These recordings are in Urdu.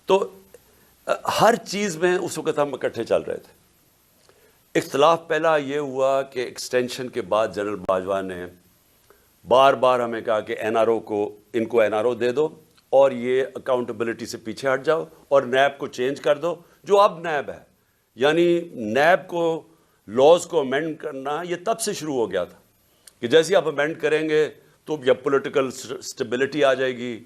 تو ہر چیز میں اس وقت ہم اکٹھے چل رہے تھے. اختلاف پہلا یہ ہوا کہ ایکسٹینشن کے بعد جنرل باجوہ نے بار بار ہمیں کہا کہ این آر او کو ان کو این آر او دے دو اور یہ اکاؤنٹیبلٹی سے پیچھے ہٹ جاؤ اور نیب کو چینج کر دو جو اب نیب ہے. یعنی نیب کو لاز کو امینڈ کرنا یہ تب سے شروع ہو گیا تھا کہ جیسے آپ امینڈ کریں گے تو یا پولیٹیکل سٹیبلٹی آ جائے گی.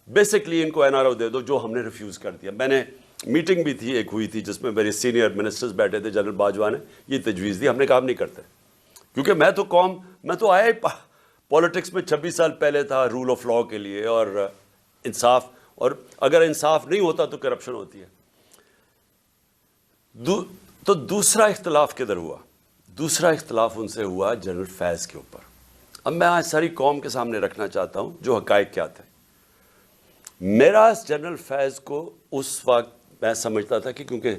بیسکلی ان کو این آر او دے دو, جو ہم نے ریفیوز کر دیا. میں نے میٹنگ بھی تھی ایک ہوئی تھی جس میں میرے سینئر منسٹرز بیٹھے تھے, جنرل باجوہ نے یہ تجویز دی. ہم نے کہا ہم نہیں کرتے کیونکہ میں تو آیا پالیٹکس میں 26 سال پہلے تھا رول آف لاء کے لیے اور انصاف, اور اگر انصاف نہیں ہوتا تو کرپشن ہوتی ہے. تو دوسرا اختلاف کدھر ہوا؟ دوسرا اختلاف ان سے ہوا جنرل فیض کے اوپر. اب میں آج ساری قوم کے سامنے رکھنا چاہتا ہوں جو حقائق کیا تھے. میرا جنرل فیض کو اس وقت میں سمجھتا تھا کہ کیونکہ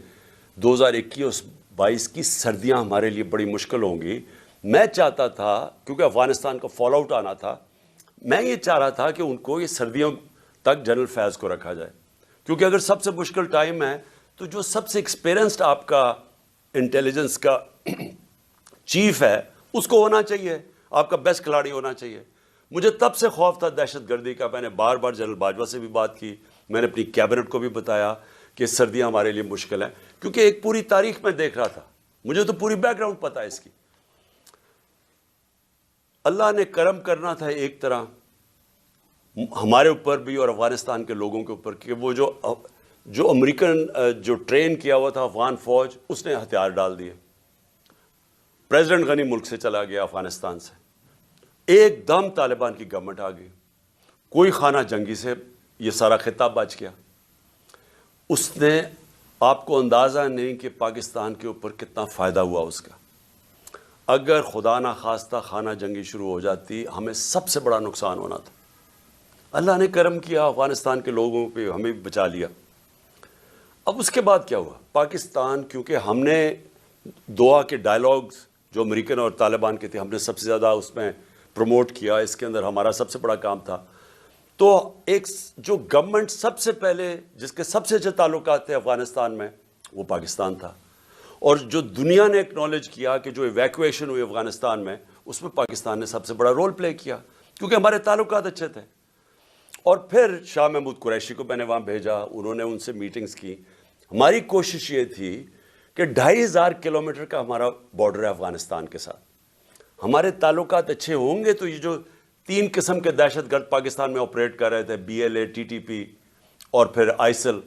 2021-22 کی سردیاں ہمارے لیے بڑی مشکل ہوں گی, میں چاہتا تھا کیونکہ افغانستان کا فال آؤٹ آنا تھا, میں یہ چاہ رہا تھا کہ ان کو یہ سردیوں تک جنرل فیض کو رکھا جائے. کیونکہ اگر سب سے مشکل ٹائم ہے تو جو سب سے ایکسپیرینسڈ آپ کا انٹیلیجنس کا چیف ہے اس کو ہونا چاہیے, آپ کا بیسٹ کھلاڑی ہونا چاہیے. مجھے تب سے خوف تھا دہشت گردی کا. میں نے بار بار جنرل باجوہ سے بھی بات کی, میں نے اپنی کیبنٹ کو بھی بتایا کہ سردیاں ہمارے لیے مشکل ہیں, کیونکہ ایک پوری تاریخ میں دیکھ رہا تھا, مجھے تو پوری بیک گراؤنڈ پتہ ہے اس کی. اللہ نے کرم کرنا تھا ایک طرح ہمارے اوپر بھی اور افغانستان کے لوگوں کے اوپر کہ وہ جو امریکن جو ٹرین کیا ہوا تھا افغان فوج, اس نے ہتھیار ڈال دیے. پریزیڈنٹ غنی ملک سے چلا گیا افغانستان سے, ایک دم طالبان کی گورنمنٹ آ گئی, کوئی خانہ جنگی سے یہ سارا خطہ بچ گیا. اس نے آپ کو اندازہ نہیں کہ پاکستان کے اوپر کتنا فائدہ ہوا اس کا. اگر خدا نہ خواستہ خانہ جنگی شروع ہو جاتی ہمیں سب سے بڑا نقصان ہونا تھا. اللہ نے کرم کیا, افغانستان کے لوگوں پہ ہمیں بچا لیا. اب اس کے بعد کیا ہوا؟ پاکستان, کیونکہ ہم نے دعا کے ڈائلاگز جو امریکن اور طالبان کے تھے ہم نے سب سے زیادہ اس میں پروموٹ کیا, اس کے اندر ہمارا سب سے بڑا کام تھا. تو ایک جو گورنمنٹ سب سے پہلے جس کے سب سے اچھے تعلقات تھے افغانستان میں وہ پاکستان تھا, اور جو دنیا نے ایکنالج کیا کہ جو ایویکویشن ہوئی افغانستان میں اس میں پاکستان نے سب سے بڑا رول پلے کیا کیونکہ ہمارے تعلقات اچھے تھے. اور پھر شاہ محمود قریشی کو میں نے وہاں بھیجا, انہوں نے ان سے میٹنگز کی. ہماری کوشش یہ تھی کہ 2500 کلومیٹر کا ہمارا بارڈر ہے افغانستان کے ساتھ, ہمارے تعلقات اچھے ہوں گے تو یہ جو 3 قسم کے دہشت گرد پاکستان میں آپریٹ کر رہے تھے, BLA, TTP اور پھر ISIL,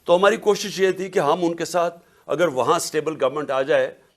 تو ہماری کوشش یہ تھی کہ ہم ان کے ساتھ اگر وہاں سٹیبل گورنمنٹ آ جائے